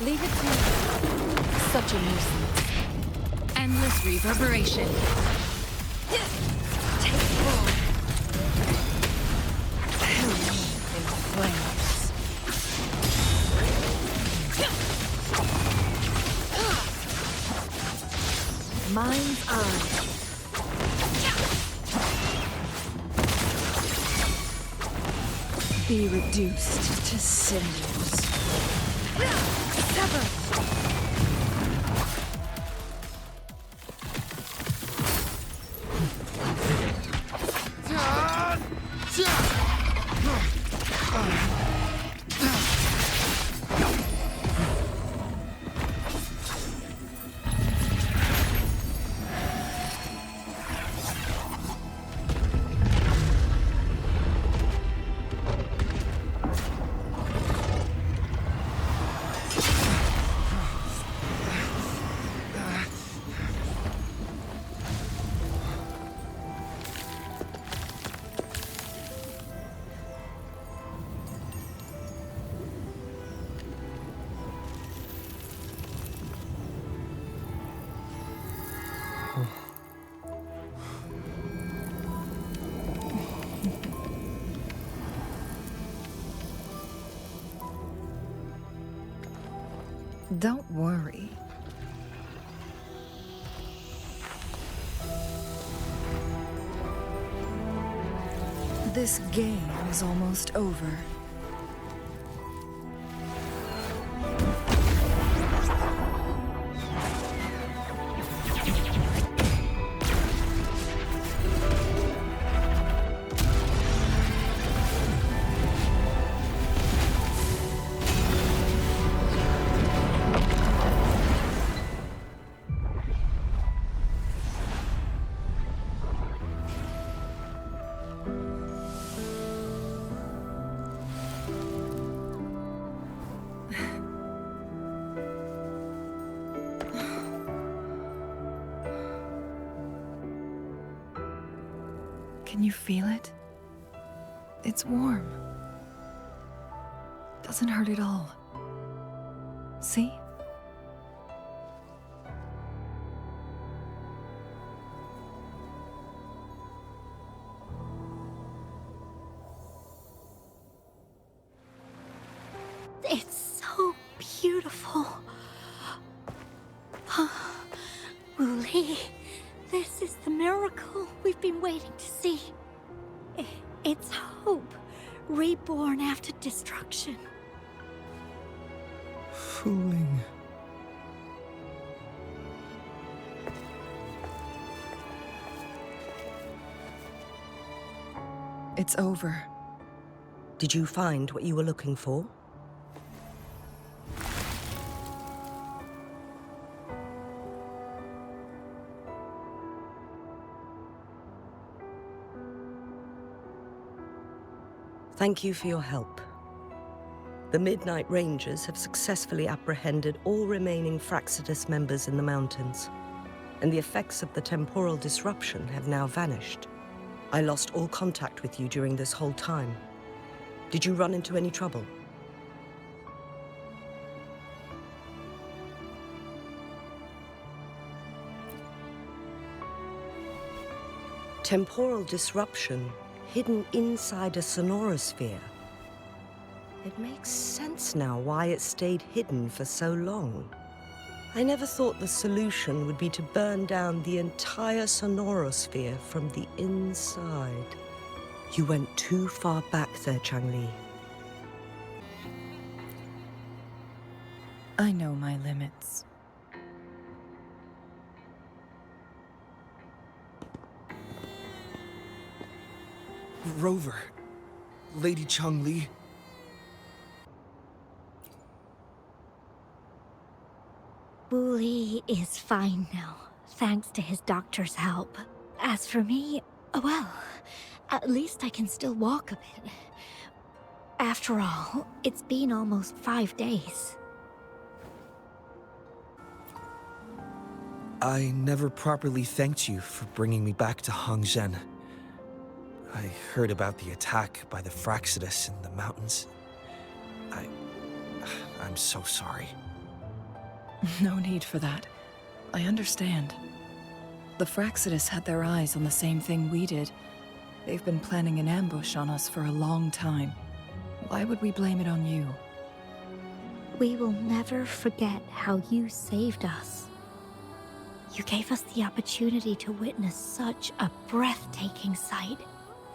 Speaker 10: Leave it to me. Such a nuisance. Endless reverberation.
Speaker 9: Take full.
Speaker 2: Be reduced to cinders. Sever! Don't worry. This game is almost over. Can you feel it? It's warm. Doesn't hurt at all. See?
Speaker 9: It's so beautiful. Wooly, this is the miracle we've been waiting to see. It's hope, reborn after destruction.
Speaker 8: Fooling.
Speaker 2: It's over.
Speaker 1: Did you find what you were looking for? Thank you for your help. The Midnight Rangers have successfully apprehended all remaining Fractsidus members in the mountains, and the effects of the temporal disruption have now vanished. I lost all contact with you during this whole time. Did you run into any trouble? Temporal disruption hidden inside a sonorosphere. It makes sense now why it stayed hidden for so long. I never thought the solution would be to burn down the entire sonorosphere from the inside. You went too far back there, Changli.
Speaker 2: I know my limits.
Speaker 8: Rover. Lady Changli.
Speaker 9: Wooly is fine now, thanks to his doctor's help. As for me, well, at least I can still walk a bit. After all, it's been almost 5 days.
Speaker 8: I never properly thanked you for bringing me back to Hongzhen. I heard about the attack by the Fractsidus in the mountains. I'm so sorry.
Speaker 2: No need for that. I understand. The Fractsidus had their eyes on the same thing we did. They've been planning an ambush on us for a long time. Why would we blame it on you?
Speaker 9: We will never forget how you saved us. You gave us the opportunity to witness such a breathtaking sight.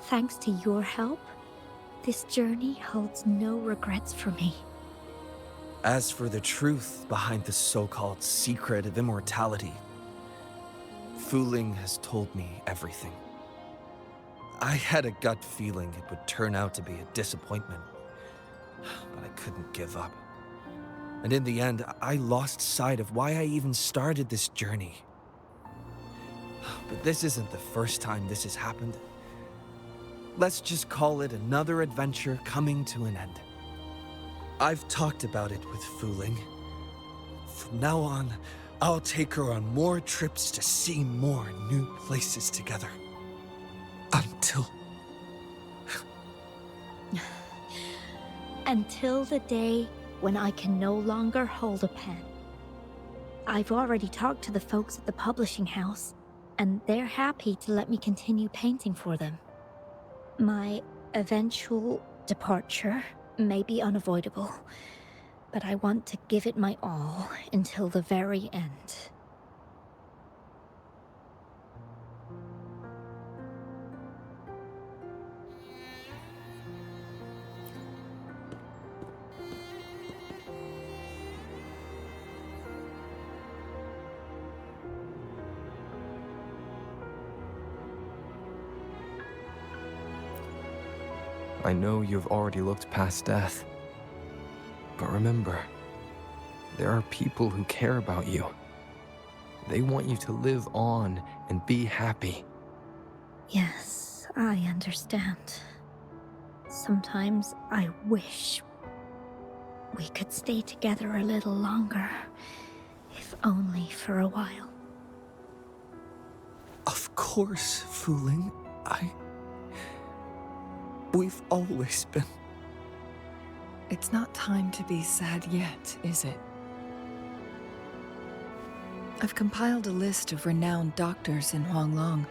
Speaker 9: Thanks to your help,
Speaker 6: This journey holds no regrets for me.
Speaker 8: As for the truth behind the so-called secret of immortality, Wuthering has told me everything. I had a gut feeling it would turn out to be a disappointment, but I couldn't give up. And in the end, I lost sight of why I even started this journey. But this isn't the first time this has happened. Let's just call it another adventure coming to an end. I've talked about it with Wuthering. From now on, I'll take her on more trips to see more new places together. Until...
Speaker 6: Until the day when I can no longer hold a pen. I've already talked to the folks at the publishing house, and they're happy to let me continue painting for them. My eventual departure may be unavoidable, but I want to give it my all until the very end.
Speaker 3: I know you've already looked past death. But remember, there are people who care about you. They want you to live on and be happy.
Speaker 6: Yes, I understand. Sometimes I wish we could stay together a little longer, if only for a while.
Speaker 8: Of course, Wuthering. We've always been...
Speaker 2: It's not time to be sad yet, is it? I've compiled a list of renowned doctors in Huanglong.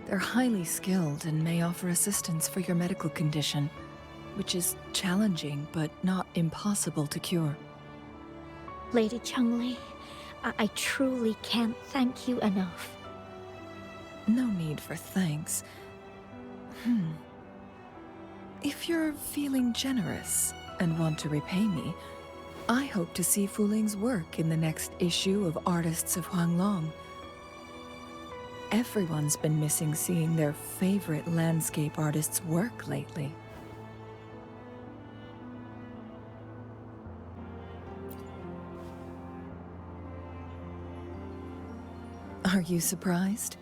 Speaker 2: They're highly skilled and may offer assistance for your medical condition, which is challenging but not impossible to cure.
Speaker 6: Lady Changli, I truly can't thank you enough.
Speaker 2: No need for thanks. If you're feeling generous and want to repay me, I hope to see Wuthering's work in the next issue of Artists of Huanglong. Everyone's been missing seeing their favorite landscape artists work lately. Are you surprised?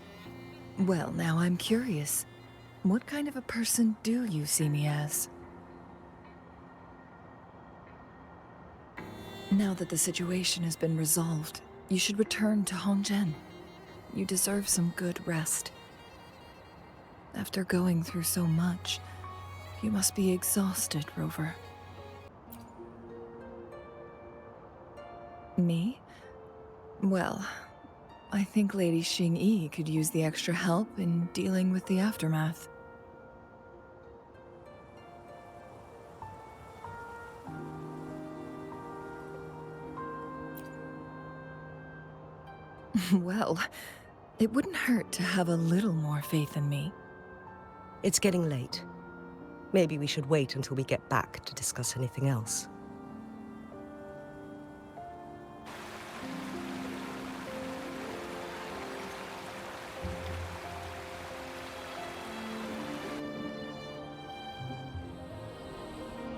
Speaker 2: Well, now I'm curious. What kind of a person do you see me as? Now that the situation has been resolved, you should return to Hongzhen. You deserve some good rest. After going through so much, you must be exhausted, Rover. Me? Well, I think Lady Xingyi could use the extra help in dealing with the aftermath. Well, it wouldn't hurt to have a little more faith in me.
Speaker 1: It's getting late. Maybe we should wait until we get back to discuss anything else.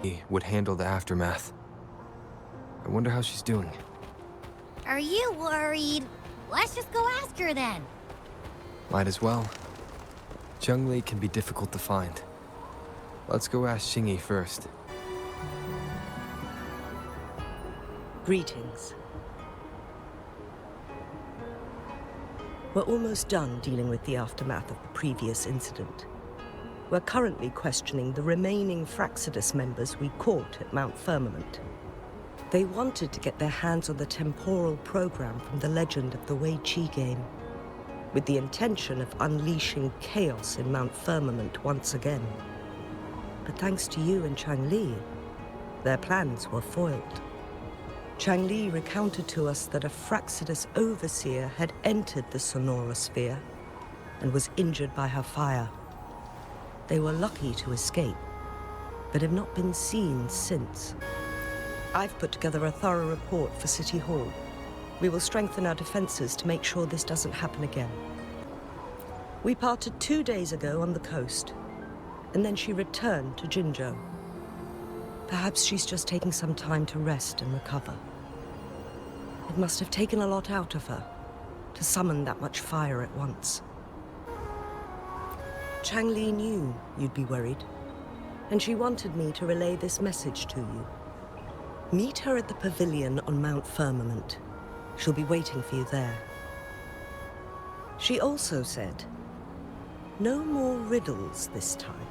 Speaker 3: He would handle the aftermath. I wonder how she's doing.
Speaker 11: Are you worried? Let's just go ask her then.
Speaker 3: Might as well. Changli can be difficult to find. Let's go ask Xingyi first.
Speaker 1: Greetings. We're almost done dealing with the aftermath of the previous incident. We're currently questioning the remaining Fraxidus members we caught at Mount Firmament. They wanted to get their hands on the temporal program from the legend of the Wei Qi game, with the intention of unleashing chaos in Mount Firmament once again. But thanks to you and Changli, their plans were foiled. Changli recounted to us that a Fraxidus overseer had entered the Sonora sphere and was injured by her fire. They were lucky to escape, but have not been seen since. I've put together a thorough report for City Hall. We will strengthen our defenses to make sure this doesn't happen again. We parted 2 days ago on the coast, and then she returned to Jinzhou. Perhaps she's just taking some time to rest and recover. It must have taken a lot out of her to summon that much fire at once. Changli knew you'd be worried, and she wanted me to relay this message to you. Meet her at the pavilion on Mount Firmament. She'll be waiting for you there. She also said, no more riddles this time.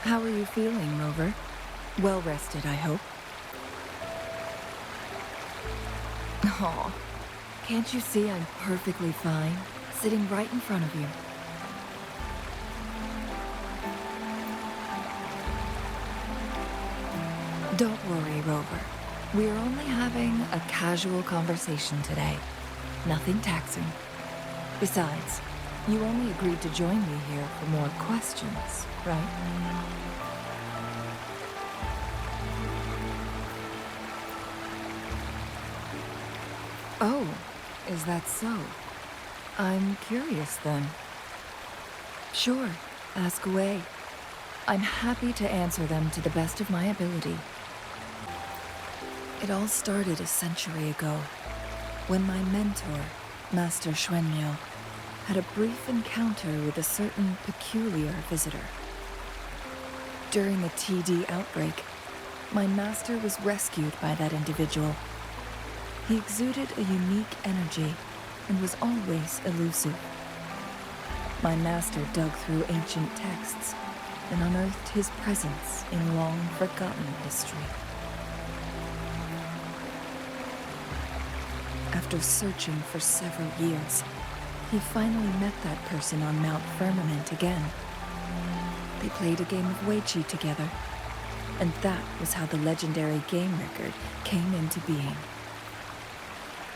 Speaker 2: How are you feeling, Rover? Well rested, I hope. Aw, can't you see I'm perfectly fine, sitting right in front of you? Don't worry, Rover. We're only having a casual conversation today. Nothing taxing. Besides, you only agreed to join me here for more questions, right? Oh, is that so? I'm curious then. Sure, ask away. I'm happy to answer them to the best of my ability. It all started a century ago, when my mentor, Master Xuanmiao, had a brief encounter with a certain peculiar visitor. During a TD outbreak, my master was rescued by that individual. He exuded a unique energy and was always elusive. My master dug through ancient texts and unearthed his presence in long-forgotten history. After searching for several years, he finally met that person on Mount Firmament again. They played a game of Weiqi together, and that was how the legendary game record came into being.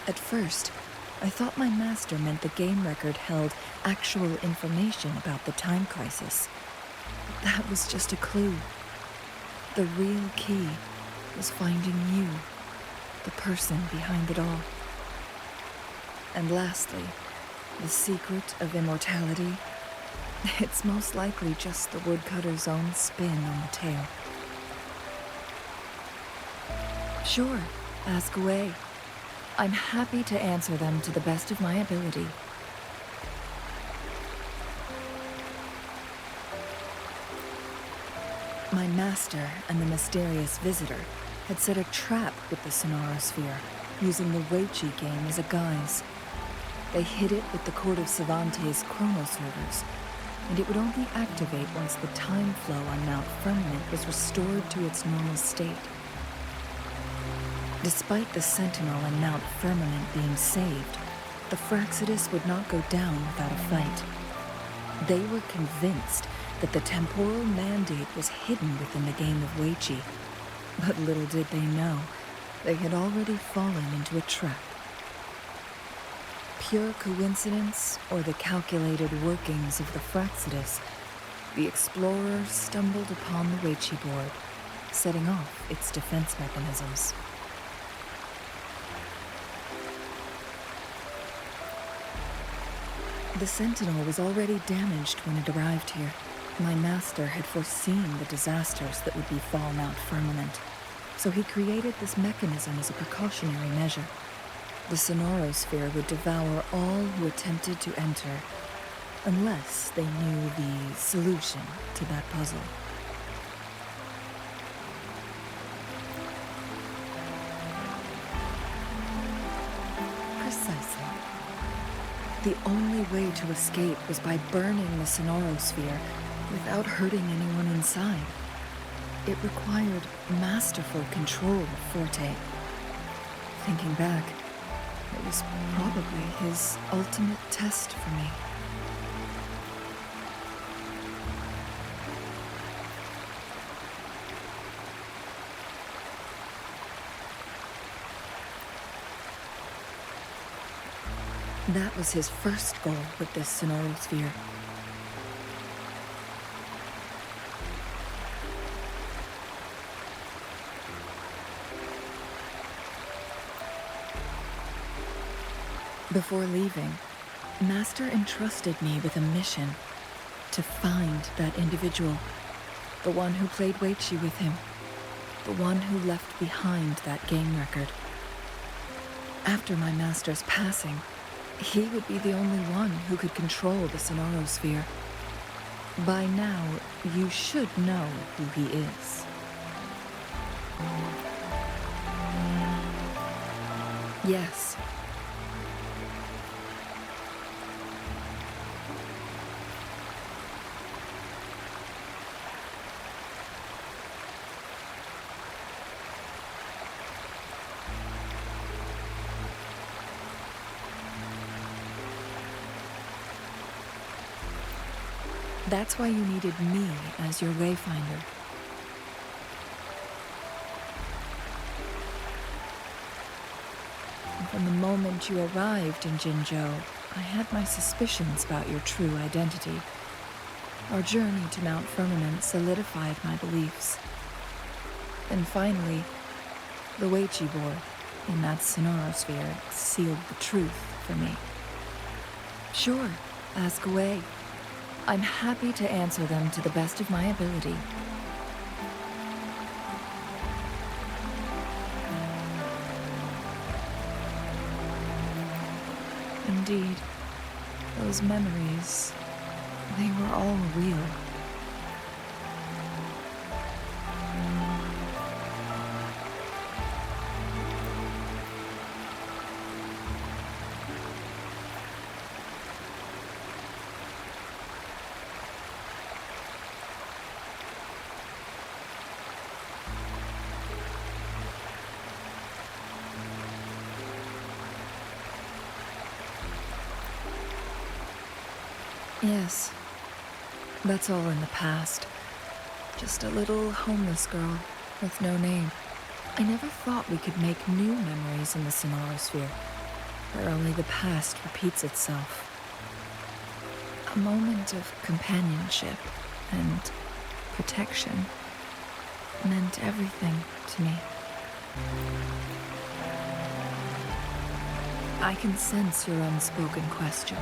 Speaker 2: At first, I thought my master meant the game record held actual information about the time crisis. But that was just a clue. The real key was finding you, the person behind it all. And lastly, the secret of immortality. It's most likely just the woodcutter's own spin on the tale. Sure, ask away. I'm happy to answer them to the best of my ability. My master and the mysterious visitor had set a trap with the Sonorosphere, using the Weiqi game as a guise. They hid it with the Court of Cervantes' chrono servers, and it would only activate once the time flow on Mount Firmament was restored to its normal state. Despite the Sentinel and Mount Firmament being saved, the Fraxidus would not go down without a fight. They were convinced that the temporal mandate was hidden within the game of Weiqi, but little did they know, they had already fallen into a trap. Pure coincidence or the calculated workings of the Fraxidus, the explorers stumbled upon the Weiqi board, setting off its defense mechanisms. The Sentinel was already damaged when it arrived here. My master had foreseen the disasters that would befall Mount Firmament, so he created this mechanism as a precautionary measure. The Sonorosphere would devour all who attempted to enter, unless they knew the solution to that puzzle. Precisely. The only way to escape was by burning the Sonorosphere without hurting anyone inside. It required masterful control of Forte. Thinking back, it was probably his ultimate test for me. That was his first goal with this Sonoro sphere. Before leaving, Master entrusted me with a mission to find that individual, the one who played Weichi with him, the one who left behind that game record. After my master's passing, he would be the only one who could control the Sonoro sphere. By now, you should know who he is. Yes. That's why you needed me as your wayfinder. And from the moment you arrived in Jinzhou, I had my suspicions about your true identity. Our journey to Mount Firmament solidified my beliefs. And finally, the Weichi board in that Sonoro sphere sealed the truth for me. Sure, ask away. I'm happy to answer them to the best of my ability. Indeed, those memories, they were all real. Yes, that's all in the past. Just a little homeless girl with no name. I never thought we could make new memories in the Sonoro sphere, where only the past repeats itself. A moment of companionship and protection meant everything to me. I can sense your unspoken question.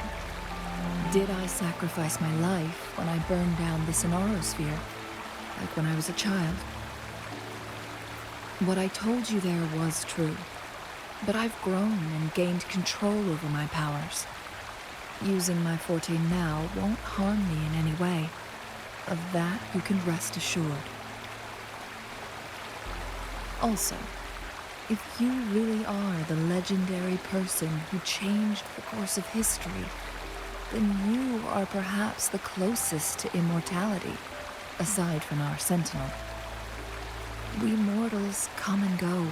Speaker 2: Did I sacrifice my life when I burned down the Sonoro sphere, like when I was a child? What I told you there was true, but I've grown and gained control over my powers. Using my forte now won't harm me in any way. Of that you can rest assured. Also, if you really are the legendary person who changed the course of history, then you are perhaps the closest to immortality, aside from our sentinel. We mortals come and go.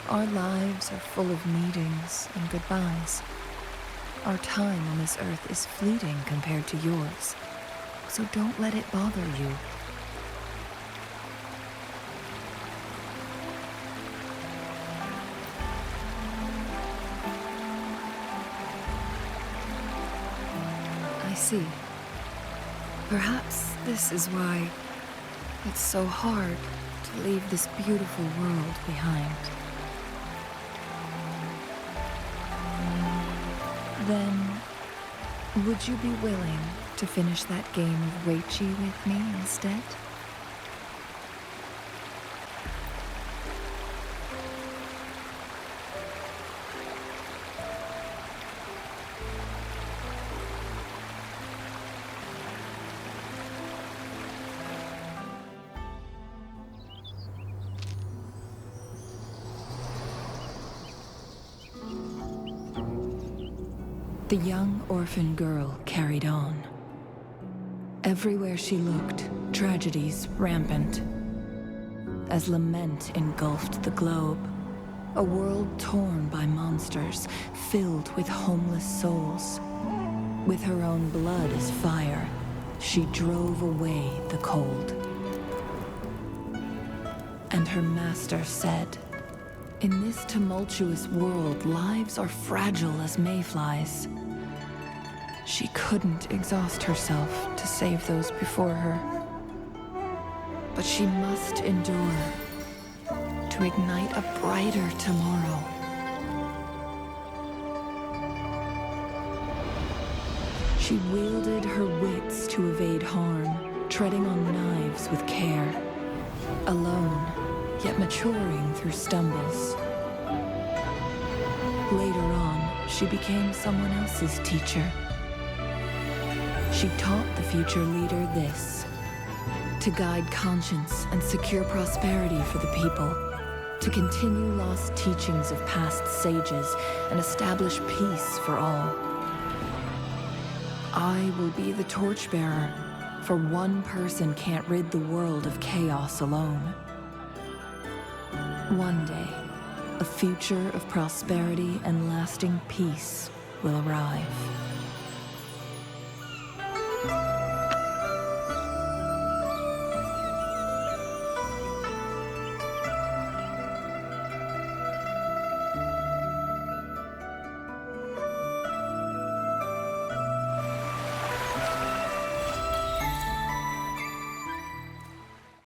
Speaker 2: Our lives are full of meetings and goodbyes. Our time on this earth is fleeting compared to yours, so don't let it bother you. I see. Perhaps this is why it's so hard to leave this beautiful world behind. Then, would you be willing to finish that game of Weichi with me instead? The young orphan girl carried on. Everywhere she looked, tragedies rampant. As lament engulfed the globe, a world torn by monsters, filled with homeless souls. With her own blood as fire, she drove away the cold. And her master said, In this tumultuous world, lives are fragile as mayflies. She couldn't exhaust herself to save those before her. But she must endure to ignite a brighter tomorrow. She wielded her wits to evade harm, treading on knives with care. Alone, yet maturing through stumbles. Later on, she became someone else's teacher. She taught the future leader this: to guide conscience and secure prosperity for the people, to continue lost teachings of past sages and establish peace for all. I will be the torchbearer, for one person can't rid the world of chaos alone. One day, a future of prosperity and lasting peace will arrive.